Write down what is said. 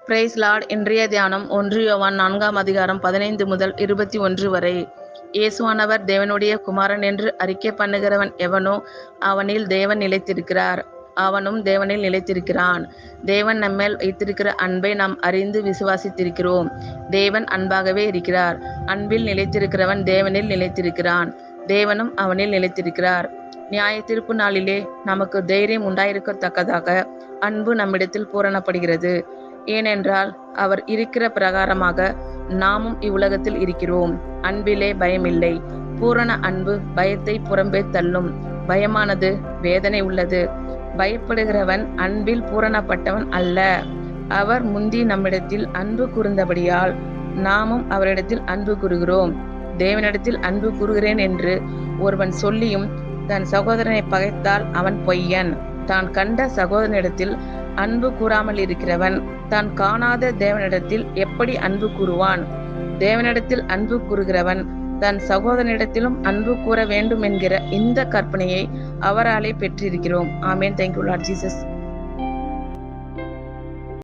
Price Lord. இன்றைய தியானம் 1 யோவான் 4ஆம் அதிகாரம் 15 முதல் 21 வரை. இயேசுவானவர் தேவனுடைய குமாரன் என்று அறிக்கை பண்ணுகிறவன் எவனோ அவனில் தேவன் நிலைத்திருக்கிறார், அவனும் தேவனில் நிலைத்திருக்கிறான். தேவன் நம்மேல் வைத்திருக்கிற அன்பை நாம் அறிந்து விசுவாசித்திருக்கிறோம். தேவன் அன்பாகவே இருக்கிறார். அன்பில் நிலைத்திருக்கிறவன் தேவனில் நிலைத்திருக்கிறான், தேவனும் அவனில் நிலைத்திருக்கிறார். நியாய தீர்ப்பு நாளிலே நமக்கு தைரியம் உண்டாயிருக்கத்தக்கதாக அன்பு நம்மிடத்தில் பூரணப்படுகிறது. ஏனென்றால் அவர் இருக்கிற பிரகாரமாக நாமும் இவ்வுலகத்தில் இருக்கிறோம். அன்பிலே பயமில்லை. பூரண அன்பு பயத்தை புறம்பே தள்ளும். பயமானது வேதனை உள்ளது. பயப்படுகிறவன் அன்பில் பூரணப்பட்டவன் அல்ல. அவர் முந்தி நம்மிடத்தில் அன்பு கூர்ந்தபடியால் நாமும் அவரிடத்தில் அன்பு கூறுகிறோம். தேவனிடத்தில் அன்பு கூறுகிறேன் என்று ஒருவன் சொல்லியும் தன் சகோதரனை பகைத்தால் அவன் பொய்யன். தான் கண்ட சகோதரனிடத்தில் அன்பு கூறாமல் இருக்கிறவன் தான் காணாத தேவனிடத்தில் எப்படி அன்பு கூறுவான்? தேவனிடத்தில் அன்பு கூறுகிறவன் தன் சகோதரனிடத்திலும் அன்பு கூற வேண்டும் என்கிற இந்த கற்பனையை அவராலே பெற்றிருக்கிறோம். ஆமென். Thank you lord Jesus.